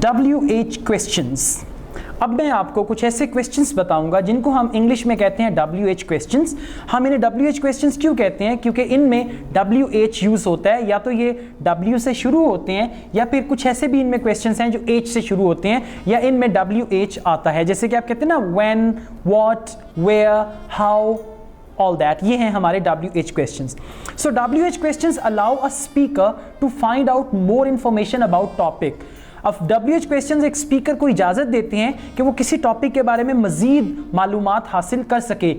WH questions. अब मैं आपको कुछ ऐसे क्वेश्चंस बताऊंगा जिनको हम इंग्लिश में कहते हैं WH क्वेश्चंस। हम इन्हें WH क्वेश्चंस क्यों कहते हैं? क्योंकि इनमें WH यूज़ होता है, या तो ये W से शुरू होते हैं या फिर कुछ ऐसे भी इनमें क्वेश्चंस हैं जो H से शुरू होते हैं या इनमें WH आता है। जैसे कि आप कहते हैं ना when, what, where, how, all that, ये हैं हमारे WH questions. So WH questions allow a speaker to find out more information about topic. अब WH क्वेश्चंस एक स्पीकर को इजाज़त देते हैं कि वो किसी टॉपिक के बारे में मज़ीद मालूमात हासिल कर सके।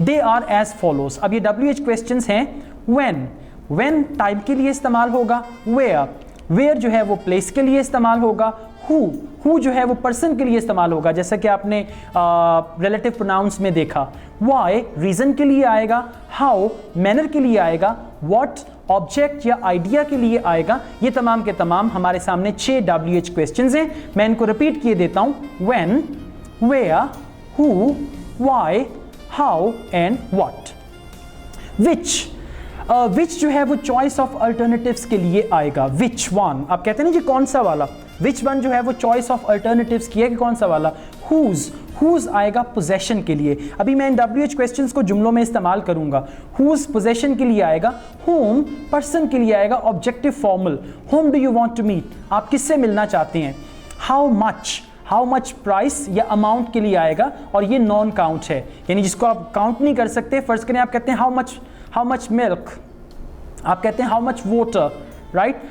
They are as follows. अब ये WH क्वेश्चंस हैं when टाइम के लिए इस्तेमाल होगा, where जो है वो प्लेस के लिए इस्तेमाल होगा, who जो है वो पर्सन के लिए इस्तेमाल होगा, जैसा कि आपने रिलेटिव प्रोनाउंस में देखा, why रीज़न के लिए आएगा, how मैनर के लिए आएगा, what ऑब्जेक्ट या आइडिया के लिए आएगा। ये तमाम के तमाम हमारे सामने 6 WH क्वेश्चंस हैं। मैं इनको रिपीट किए देता हूँ, when, where, who, why, how and what. which जो है वो चॉइस ऑफ अल्टरनेटिव्स के लिए आएगा। which one, आप कहते हैं ना जी कौन सा वाला, which one जो है वो चॉइस ऑफ अल्टरनेटिव्स की है कि कौन सा वाला। whose आएगा पोजेशन के लिए। अभी मैं इन WH क्वेश्चंस को जुमलों में इस्तेमाल करूंगा। whose पोजेशन के लिए आएगा, whom पर्सन के लिए आएगा objective formal, whom do you want to meet, आप किससे मिलना चाहते हैं। how much प्राइस या अमाउंट के लिए आएगा, और ये नॉन काउंट है, यानी जिसको आप काउंट नहीं कर सकते। फर्स्ट करें, आप कहते हैं how much milk, आप कहते हैं how much water, राइट।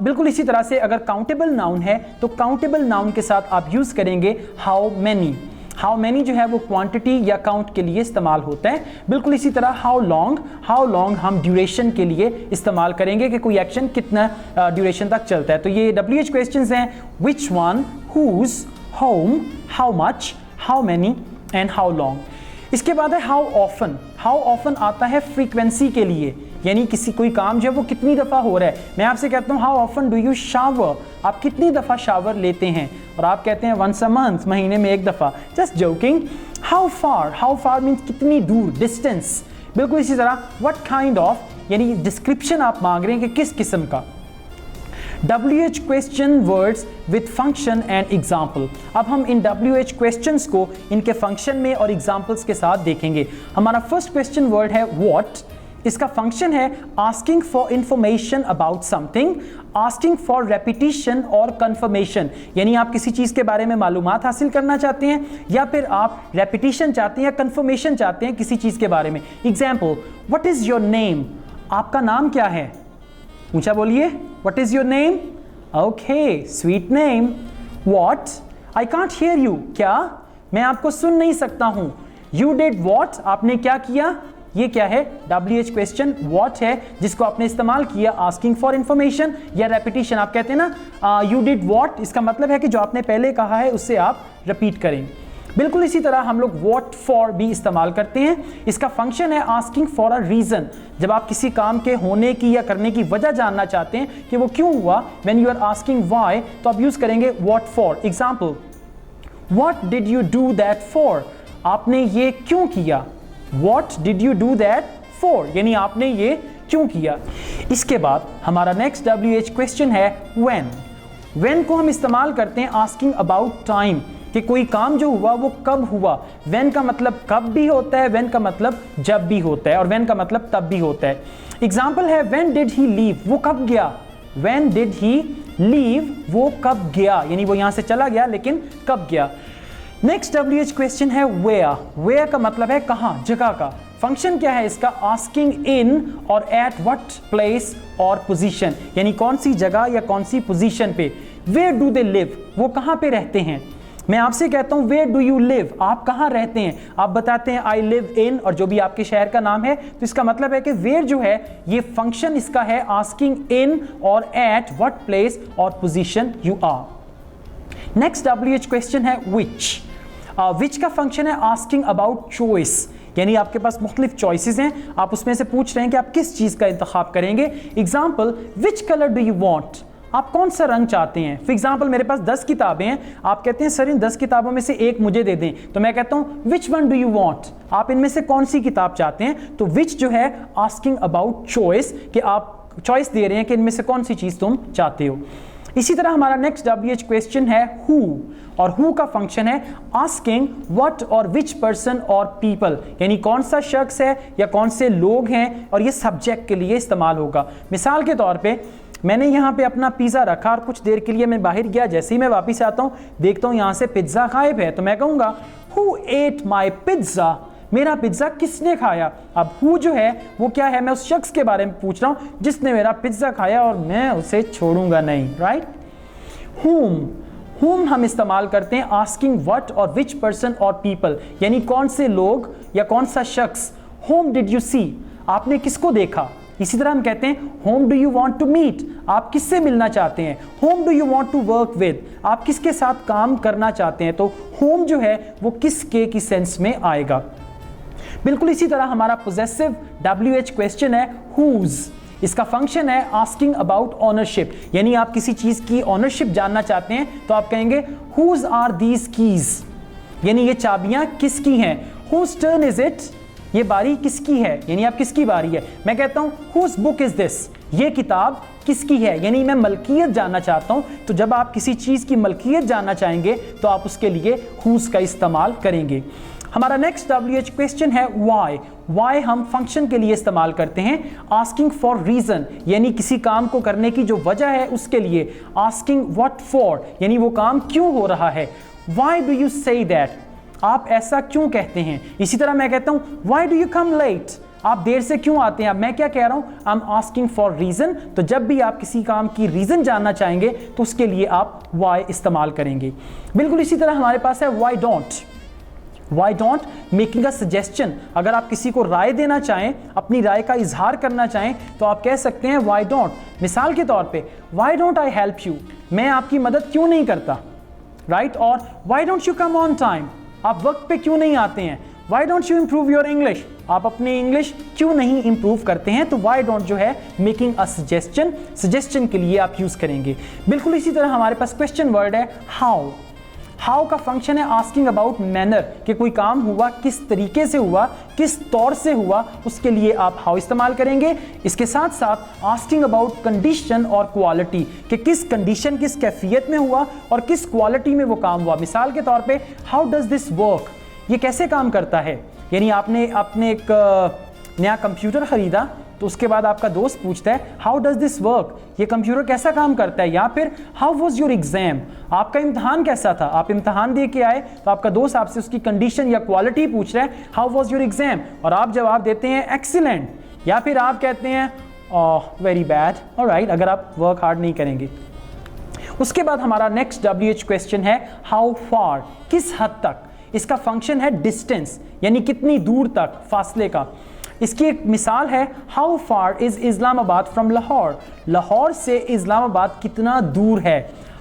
बिल्कुल इसी तरह से अगर काउंटेबल नाउन है तो काउंटेबल नाउन के साथ आप यूज़ करेंगे how many जो है वो क्वांटिटी या काउंट के लिए इस्तेमाल होता है। बिल्कुल इसी तरह how long हम ड्यूरेशन के लिए इस्तेमाल करेंगे कि कोई एक्शन कितना ड्यूरेशन तक चलता है। तो ये WH क्वेश्चंस हैं which one, whose, whom, how much, how many and how long। इसके बाद है how often आता है फ्रीक्वेंसी के लिए, यानी कोई काम जो है वो कितनी दफ़ा हो रहा है। मैं आपसे कहता हूँ how often do you shower, आप कितनी दफ़ा शावर लेते हैं, और आप कहते हैं once a month, महीने में एक दफ़ा। Just joking. how far means कितनी दूर, डिस्टेंस। बिल्कुल इसी तरह what kind of, यानी डिस्क्रिप्शन आप मांग रहे हैं कि किस किस्म का। WH question words with function and example. अब हम इन WH क्वेश्चंस को इनके फंक्शन में और एग्जाम्पल्स के साथ देखेंगे। हमारा फर्स्ट क्वेश्चन वर्ड है what, इसका फंक्शन है asking for information about something, asking for repetition और कंफर्मेशन, यानी आप किसी चीज़ के बारे में मालूमात हासिल करना चाहते हैं या फिर आप रेपिटिशन चाहते हैं या कंफर्मेशन चाहते हैं किसी चीज़ के बारे में। Example, what is your name, आपका नाम क्या है, ऊंचा बोलिए, what is your name, okay sweet name. What, I can't hear you, क्या मैं आपको सुन नहीं सकता हूँ। यू डिड व्हाट, आपने क्या किया। ये क्या है, WH क्वेश्चन व्हाट है, जिसको आपने इस्तेमाल किया आस्किंग फॉर इंफॉर्मेशन या रेपिटिशन। आप कहते हैं ना यू डिड व्हाट, इसका मतलब है कि जो आपने पहले कहा है उससे आप रिपीट करें। बिल्कुल इसी तरह हम लोग व्हाट फॉर भी इस्तेमाल करते हैं। इसका फंक्शन है आस्किंग फॉर अ रीज़न, जब आप किसी काम के होने की या करने की वजह जानना चाहते हैं कि वो क्यों हुआ। When you are asking why, तो आप यूज़ करेंगे what for. Example, what did you do that for, आपने ये क्यों किया। What did you do that for, यानी आपने ये क्यों किया। इसके बाद हमारा नेक्स्ट WH क्वेश्चन है when को हम इस्तेमाल करते हैं आस्किंग अबाउट टाइम, कि कोई काम जो हुआ वो कब हुआ। when का मतलब कब भी होता है, when का मतलब जब भी होता है, और when का मतलब तब भी होता है। एग्जाम्पल है when did he leave, वो कब गया। when did he leave, वो कब गया, यानी वो यहाँ से चला गया लेकिन कब गया। नेक्स्ट WH क्वेश्चन है where का मतलब है कहाँ, जगह का। फंक्शन क्या है इसका, आस्किंग इन और एट व्हाट प्लेस और पोजीशन, यानी कौन सी जगह या कौन सी पोजीशन पे। वेयर डू दे लिव, वो कहाँ पे रहते हैं। मैं आपसे कहता हूँ वेयर डू यू लिव, आप कहाँ रहते हैं। आप बताते हैं आई लिव इन, और जो भी आपके शहर का नाम है, तो इसका मतलब है कि वेयर जो है ये फंक्शन इसका है आस्किंग इन और एट व्हाट प्लेस और position you are. Next WH question है which का फंक्शन है आस्किंग अबाउट चॉइस, यानी आपके पास मुख्तलिफ चॉइसेस हैं, आप उसमें से पूछ रहे हैं कि आप किस चीज़ का इंतखाब करेंगे। Example, which colour do you want, आप कौन सा रंग चाहते हैं। फॉर एग्जाम्पल, मेरे पास 10 किताबें हैं, आप कहते हैं सर इन 10 किताबों में से एक मुझे दे दें, तो मैं कहता हूँ which one do you want, आप इनमें से कौन सी किताब चाहते हैं। तो विच जो है आस्किंग अबाउट चॉइस, कि आप चॉइस दे रहे हैं कि इनमें से कौन सी चीज़ तुम चाहते हो। इसी तरह हमारा नेक्स्ट WH क्वेश्चन है हु, और हु का फंक्शन है आस्किंग व्हाट और विच पर्सन और पीपल, यानी कौन सा शख्स है या कौन से लोग हैं, और ये सब्जेक्ट के लिए इस्तेमाल होगा। मिसाल के तौर पे मैंने यहाँ पे अपना पिज़्ज़ा रखा और कुछ देर के लिए मैं बाहर गया, जैसे ही मैं वापस आता हूँ देखता हूँ यहाँ से पिज़्ज़ा गायब है, तो मैं कहूँगा हु एट माई पिज़्ज़ा, मेरा पिज़्ज़ा किसने खाया। अब हु जो है वो क्या है, मैं उस शख्स के बारे में पूछ रहा हूँ जिसने मेरा पिज़्ज़ा खाया और मैं उसे छोड़ूंगा नहीं, राइट। whom हम इस्तेमाल करते हैं आस्किंग व्हाट और विच पर्सन और पीपल, यानी कौन से लोग या कौन सा शख्स। whom did you see, आपने किसको देखा। इसी तरह हम कहते हैं whom do you want to meet, आप किससे मिलना चाहते हैं। whom do you want to work with, आप किसके साथ काम करना चाहते हैं। तो whom जो है वो किसके की सेंस में आएगा। बिल्कुल इसी तरह हमारा पोजेसिव WH क्वेश्चन है whose, इसका फंक्शन है आस्किंग अबाउट ऑनरशिप, यानी आप किसी चीज़ की ऑनरशिप जानना चाहते हैं तो आप कहेंगे whose are these keys, यानी ये चाबियां किसकी हैं। whose turn is it, ये बारी किसकी है, यानी आप किसकी बारी है। मैं कहता हूँ whose book is this, ये किताब किसकी है, यानी मैं मलकियत जानना चाहता हूँ। तो जब आप किसी चीज़ की मलकियत जानना चाहेंगे तो आप उसके लिए whose का इस्तेमाल करेंगे। हमारा नेक्स्ट WH क्वेश्चन है why हम फंक्शन के लिए इस्तेमाल करते हैं आस्किंग फॉर रीज़न, यानी किसी काम को करने की जो वजह है उसके लिए। आस्किंग व्हाट फॉर, यानी वो काम क्यों हो रहा है। why do you say that, आप ऐसा क्यों कहते हैं। इसी तरह मैं कहता हूँ why do you come late, आप देर से क्यों आते हैं। अब मैं क्या कह रहा हूँ, I am asking for reason. तो जब भी आप किसी काम की रीज़न जानना चाहेंगे तो उसके लिए आप why इस्तेमाल करेंगे। बिल्कुल इसी तरह हमारे पास है why don't making a suggestion, अगर आप किसी को राय देना चाहें, अपनी राय का इजहार करना चाहें तो आप कह सकते हैं why don't। मिसाल के तौर पे why don't I help you, मैं आपकी मदद क्यों नहीं करता, राइट। और why don't you come on time, आप वक्त पे क्यों नहीं आते हैं। why don't you improve your English, आप अपनी इंग्लिश क्यों नहीं इंप्रूव करते हैं। तो why don't जो है मेकिंग अ सजेशन के लिए आप यूज करेंगे। बिल्कुल इसी तरह हमारे पास क्वेश्चन वर्ड है हाउ का फंक्शन है आस्किंग अबाउट मैनर, कि कोई काम हुआ किस तरीके से हुआ, किस तौर से हुआ, उसके लिए आप हाउ इस्तेमाल करेंगे। इसके साथ साथ आस्किंग अबाउट कंडीशन और क्वालिटी, कि किस कंडीशन किस कैफियत में हुआ और किस क्वालिटी में वो काम हुआ। मिसाल के तौर पे हाउ डज दिस वर्क, ये कैसे काम करता है, यानी आपने एक नया कंप्यूटर ख़रीदा तो उसके बाद आपका दोस्त पूछता है हाउ डज दिस वर्क, ये कंप्यूटर कैसा काम करता है। या फिर हाउ वाज योर एग्जाम, आपका इम्तहान कैसा था, आप इम्तहान दे के आए तो आपका दोस्त आपसे उसकी कंडीशन या क्वालिटी पूछ रहा है हाउ वाज योर एग्जाम, और आप जवाब देते हैं एक्सीलेंट, या फिर आप कहते हैं वेरी बैड, ऑलराइट, अगर आप वर्क हार्ड नहीं करेंगे। उसके बाद हमारा नेक्स्ट WH क्वेश्चन है हाउ फार, किस हद तक। इसका फंक्शन है डिस्टेंस, यानी कितनी दूर तक, फासले का। इसकी एक मिसाल है how far is Islamabad from Lahore, Lahore से इस्लामाबाद कितना दूर है।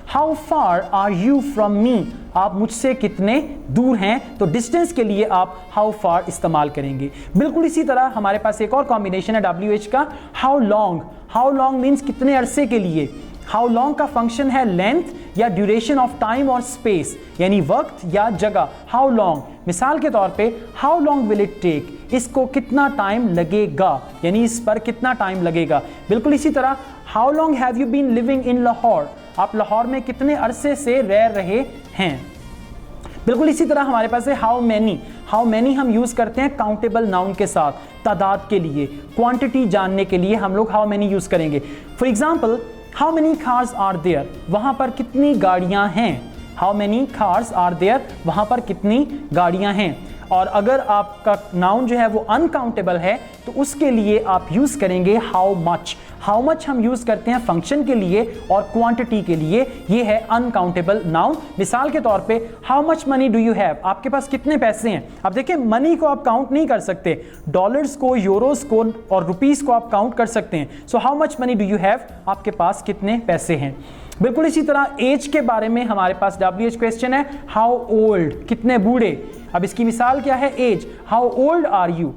How far are you from me, आप मुझसे कितने दूर हैं। तो डिस्टेंस के लिए आप हाउ फार इस्तेमाल करेंगे। बिल्कुल इसी तरह हमारे पास एक और कॉम्बिनेशन है WH का हाउ लॉन्ग मीन्स कितने अरसे के लिए। हाउ लॉन्ग का फंक्शन है लेंथ या ड्यूरेशन ऑफ टाइम और स्पेस, यानी वक्त या जगह। हाउ लॉन्ग, मिसाल के तौर पे how long will it take, इसको कितना टाइम लगेगा, यानी इस पर कितना टाइम लगेगा। बिल्कुल इसी तरह how long have you been living in Lahore, आप लाहौर में कितने अरसे से रह रहे हैं। बिल्कुल इसी तरह हमारे पास है हाउ मैनी हम यूज़ करते हैं काउंटेबल नाउन के साथ, तादाद के लिए, क्वांटिटी जानने के लिए हम लोग हाउ मैनी यूज़ करेंगे। For example how many cars are there, वहाँ पर कितनी गाड़ियाँ हैं। How many cars are there, वहाँ पर कितनी गाड़ियाँ हैं। और अगर आपका नाउन जो है वो अनकाउंटेबल है तो उसके लिए आप यूज़ करेंगे हाउ मच हम यूज़ करते हैं फंक्शन के लिए और क्वांटिटी के लिए, ये है अनकाउंटेबल नाउन। मिसाल के तौर पे how much money do you have, आपके पास कितने पैसे हैं। अब देखिए मनी को आप काउंट नहीं कर सकते, डॉलर्स को, यूरोस को और रुपीज़ को आप काउंट कर सकते हैं। So how much money do you have, आपके पास कितने पैसे हैं। बिल्कुल इसी तरह एज के बारे में हमारे पास WH क्वेश्चन है हाउ ओल्ड, कितने बूढ़े। अब इसकी मिसाल क्या है, age, how old are you,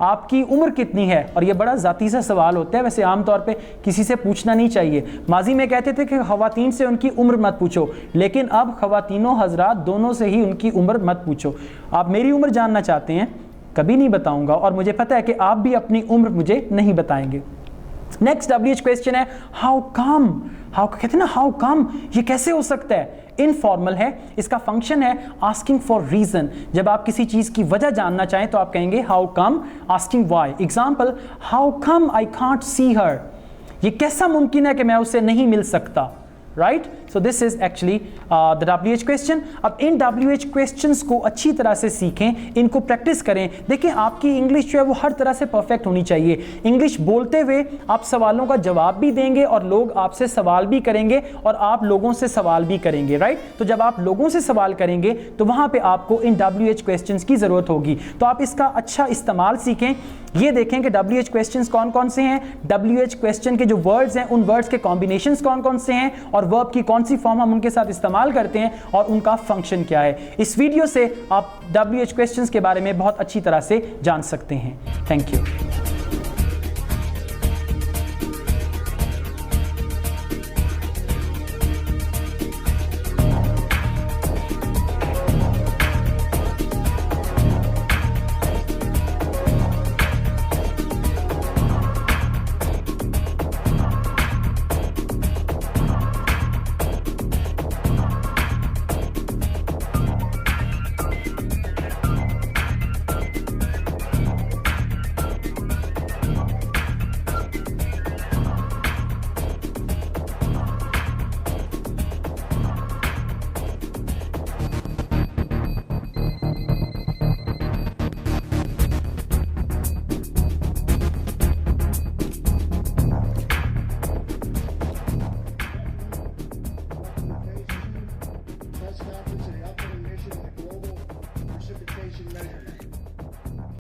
आपकी उम्र कितनी है। और ये बड़ा ज़ाती सा सवाल होता है, वैसे आमतौर पे किसी से पूछना नहीं चाहिए। माजी में कहते थे कि ख़वातीन से उनकी उम्र मत पूछो, लेकिन अब ख़वातीनों हजरात दोनों से ही उनकी उम्र मत पूछो। आप मेरी उम्र जानना चाहते हैं, कभी नहीं बताऊंगा, और मुझे पता है कि आप भी अपनी उम्र मुझे नहीं बताएंगे। नेक्स्ट WH क्वेश्चन है हाउ कम, हाउ कहते हैं ना हाउ कम, ये कैसे हो सकता है, इनफॉर्मल है, इसका फंक्शन है आस्किंग फॉर रीजन, जब आप किसी चीज की वजह जानना चाहें तो आप कहेंगे how come, asking why. Example, how come I can't see her, ये कैसा मुमकिन है कि मैं उससे नहीं मिल सकता, right. So this is actually the WH question. अब इन WH क्वेश्चंस को अच्छी तरह से सीखें, इनको प्रैक्टिस करें। देखिए आपकी इंग्लिश जो है वो हर तरह से परफेक्ट होनी चाहिए। इंग्लिश बोलते हुए आप सवालों का जवाब भी देंगे और लोग आपसे सवाल भी करेंगे और आप लोगों से सवाल भी करेंगे, राइट। तो जब आप लोगों से सवाल करेंगे तो वहां पे आपको इन WH क्वेश्चंस की जरूरत होगी, तो आप इसका अच्छा इस्तेमाल सीखें। ये देखें कि WH क्वेश्चंस कौन कौन से हैं, WH क्वेश्चन के जो वर्ड्स हैं उन वर्ड्स के कॉम्बिनेशंस कौन कौन से हैं और वर्ब की कौन सी फॉर्म हम उनके साथ इस्तेमाल करते हैं और उनका फंक्शन क्या है। इस वीडियो से आप WH क्वेश्चंस के बारे में बहुत अच्छी तरह से जान सकते हैं। Thank you.